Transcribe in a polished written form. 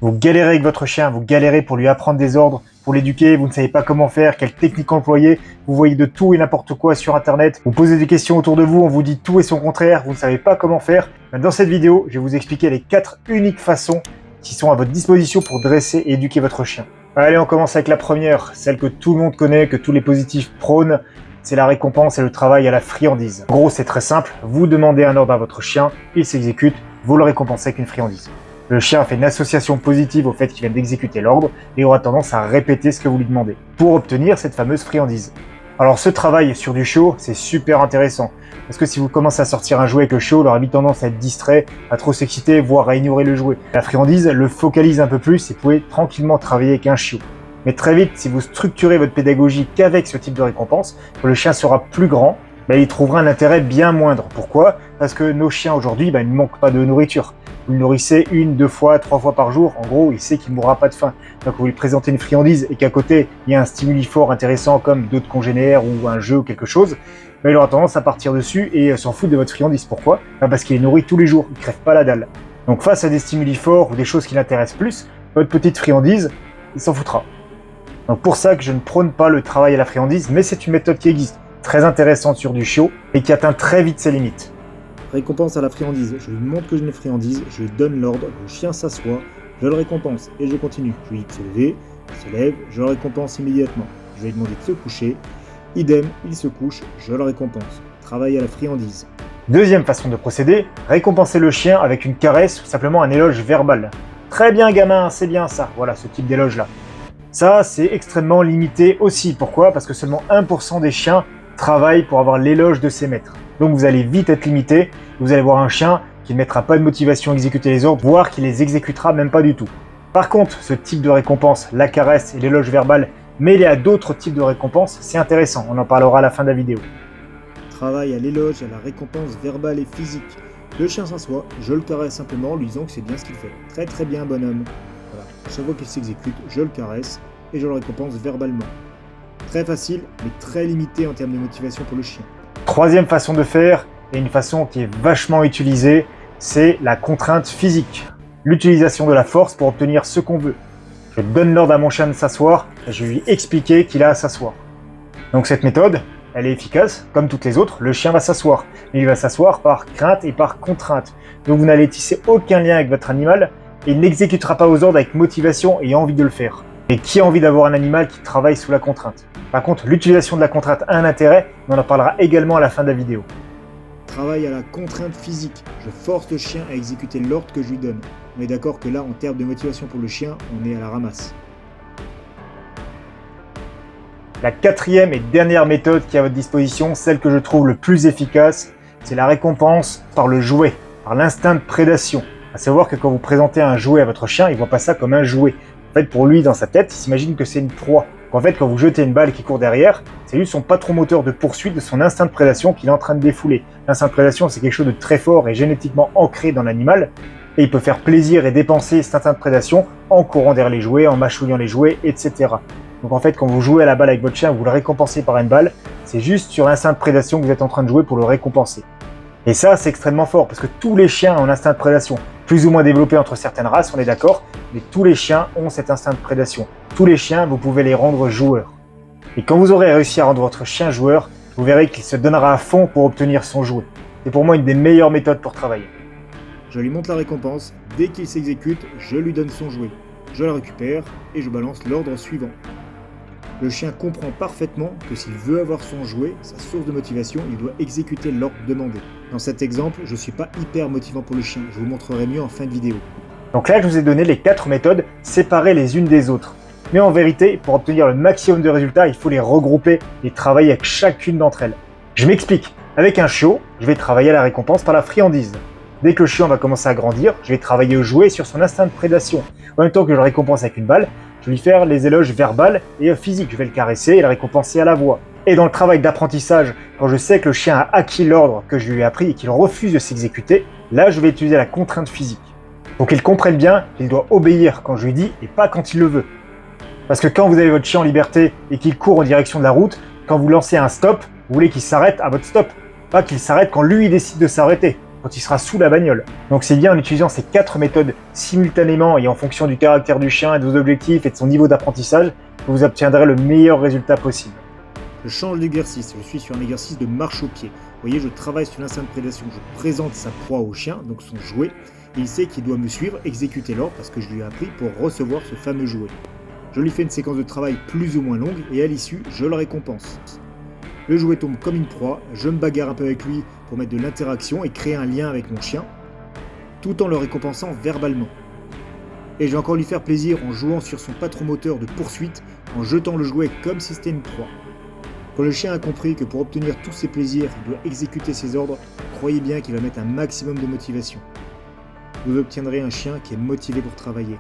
Vous galérez avec votre chien, vous galérez pour lui apprendre des ordres, pour l'éduquer, vous ne savez pas comment faire, quelle technique employer, vous voyez de tout et n'importe quoi sur internet, vous posez des questions autour de vous, on vous dit tout et son contraire, vous ne savez pas comment faire. Dans cette vidéo, je vais vous expliquer les 4 uniques façons qui sont à votre disposition pour dresser et éduquer votre chien. Allez, on commence avec la première, celle que tout le monde connaît, que tous les positifs prônent, c'est la récompense et le travail à la friandise. En gros, c'est très simple, vous demandez un ordre à votre chien, il s'exécute, vous le récompensez avec une friandise. Le chien fait une association positive au fait qu'il vient d'exécuter l'ordre et aura tendance à répéter ce que vous lui demandez pour obtenir cette fameuse friandise. Alors ce travail sur du chiot, c'est super intéressant parce que si vous commencez à sortir un jouet avec le chiot, il aura vite tendance à être distrait, à trop s'exciter, voire à ignorer le jouet. La friandise le focalise un peu plus et vous pouvez tranquillement travailler avec un chiot. Mais très vite, si vous structurez votre pédagogie qu'avec ce type de récompense, quand le chien sera plus grand, il trouvera un intérêt bien moindre. Pourquoi ? Parce que nos chiens aujourd'hui, ils ne manquent pas de nourriture. Vous le nourrissez 1, 2 fois, 3 fois par jour. En gros, il sait qu'il ne mourra pas de faim. Donc, vous lui présentez une friandise et qu'à côté, il y a un stimuli fort intéressant comme d'autres congénères ou un jeu ou quelque chose, il aura tendance à partir dessus et s'en foutre de votre friandise. Pourquoi ? Parce qu'il est nourri tous les jours. Il ne crève pas la dalle. Donc, face à des stimuli forts ou des choses qui l'intéressent plus, votre petite friandise, il s'en foutra. Donc, pour ça que je ne prône pas le travail à la friandise, mais c'est une méthode qui existe, très intéressante sur du chiot et qui atteint très vite ses limites. Récompense à la friandise. Je lui montre que j'ai une friandise, je lui donne l'ordre, le chien s'assoit, je le récompense et je continue. Je lui dis de se lever, il se lève, je le récompense immédiatement. Je vais lui demander de se coucher, idem, il se couche, je le récompense. Travail à la friandise. Deuxième façon de procéder, récompenser le chien avec une caresse ou simplement un éloge verbal. Très bien gamin, c'est bien ça, voilà ce type d'éloge là. Ça, c'est extrêmement limité aussi. Pourquoi ? Parce que seulement 1% des chiens travaillent pour avoir l'éloge de ses maîtres. Donc vous allez vite être limité, vous allez voir un chien qui ne mettra pas de motivation à exécuter les ordres, voire qui les exécutera même pas du tout. Par contre, ce type de récompense, la caresse et l'éloge verbal, mêlés à d'autres types de récompenses, c'est intéressant, on en parlera à la fin de la vidéo. Travail à l'éloge, à la récompense verbale et physique. Le chien s'assoit, je le caresse simplement en lui disant que c'est bien ce qu'il fait. Très très bien bonhomme. Voilà, à chaque fois qu'il s'exécute, je le caresse et je le récompense verbalement. Très facile, mais très limité en termes de motivation pour le chien. Troisième façon de faire, et une façon qui est vachement utilisée, c'est la contrainte physique. L'utilisation de la force pour obtenir ce qu'on veut. Je donne l'ordre à mon chien de s'asseoir, et je vais lui expliquer qu'il a à s'asseoir. Donc cette méthode, elle est efficace, comme toutes les autres, le chien va s'asseoir. Mais il va s'asseoir par crainte et par contrainte. Donc vous n'allez tisser aucun lien avec votre animal, et il n'exécutera pas aux ordres avec motivation et envie de le faire. Et qui a envie d'avoir un animal qui travaille sous la contrainte ? Par contre, l'utilisation de la contrainte a un intérêt, mais on en parlera également à la fin de la vidéo. Travail à la contrainte physique. Je force le chien à exécuter l'ordre que je lui donne. On est d'accord que là, en termes de motivation pour le chien, on est à la ramasse. La quatrième et dernière méthode qui est à votre disposition, celle que je trouve le plus efficace, c'est la récompense par le jouet, par l'instinct de prédation. À savoir que quand vous présentez un jouet à votre chien, il ne voit pas ça comme un jouet. En fait, pour lui, dans sa tête, il s'imagine que c'est une proie. En fait, quand vous jetez une balle qui court derrière, c'est lui son patron moteur de poursuite de son instinct de prédation qu'il est en train de défouler. L'instinct de prédation, c'est quelque chose de très fort et génétiquement ancré dans l'animal. Et il peut faire plaisir et dépenser cet instinct de prédation en courant derrière les jouets, en mâchouillant les jouets, etc. Donc en fait, quand vous jouez à la balle avec votre chien, vous le récompensez par une balle, c'est juste sur l'instinct de prédation que vous êtes en train de jouer pour le récompenser. Et ça, c'est extrêmement fort parce que tous les chiens ont un instinct de prédation, plus ou moins développé entre certaines races, on est d'accord, mais tous les chiens ont cet instinct de prédation. Tous les chiens, vous pouvez les rendre joueurs. Et quand vous aurez réussi à rendre votre chien joueur, vous verrez qu'il se donnera à fond pour obtenir son jouet. C'est pour moi une des meilleures méthodes pour travailler. Je lui montre la récompense, dès qu'il s'exécute, je lui donne son jouet. Je la récupère et je balance l'ordre suivant. Le chien comprend parfaitement que s'il veut avoir son jouet, sa source de motivation, il doit exécuter l'ordre demandé. Dans cet exemple, je ne suis pas hyper motivant pour le chien, je vous montrerai mieux en fin de vidéo. Donc là, je vous ai donné les 4 méthodes séparées les unes des autres. Mais en vérité, pour obtenir le maximum de résultats, il faut les regrouper et travailler avec chacune d'entre elles. Je m'explique. Avec un chiot, je vais travailler à la récompense par la friandise. Dès que le chiot va commencer à grandir, je vais travailler au jouet sur son instinct de prédation. En même temps que je le récompense avec une balle, je vais lui faire les éloges verbales et physiques. Je vais le caresser et le récompenser à la voix. Et dans le travail d'apprentissage, quand je sais que le chien a acquis l'ordre que je lui ai appris et qu'il refuse de s'exécuter, là je vais utiliser la contrainte physique. Pour qu'il comprenne bien qu'il doit obéir quand je lui dis et pas quand il le veut. Parce que quand vous avez votre chien en liberté et qu'il court en direction de la route, quand vous lancez un stop, vous voulez qu'il s'arrête à votre stop, pas qu'il s'arrête quand lui décide de s'arrêter. quand il sera sous la bagnole. Donc c'est bien en utilisant ces 4 méthodes simultanément et en fonction du caractère du chien et de vos objectifs et de son niveau d'apprentissage que vous obtiendrez le meilleur résultat possible. Je change d'exercice, je suis sur un exercice de marche au pied. Vous voyez, je travaille sur l'instinct de prédation, je présente sa proie au chien, donc son jouet, et il sait qu'il doit me suivre, exécuter l'ordre, parce que je lui ai appris pour recevoir ce fameux jouet. Je lui fais une séquence de travail plus ou moins longue, et à l'issue, je le récompense. Le jouet tombe comme une proie, je me bagarre un peu avec lui pour mettre de l'interaction et créer un lien avec mon chien, tout en le récompensant verbalement. Et je vais encore lui faire plaisir en jouant sur son patron moteur de poursuite, en jetant le jouet comme si c'était une proie. Quand le chien a compris que pour obtenir tous ses plaisirs, il doit exécuter ses ordres, croyez bien qu'il va mettre un maximum de motivation. Vous obtiendrez un chien qui est motivé pour travailler,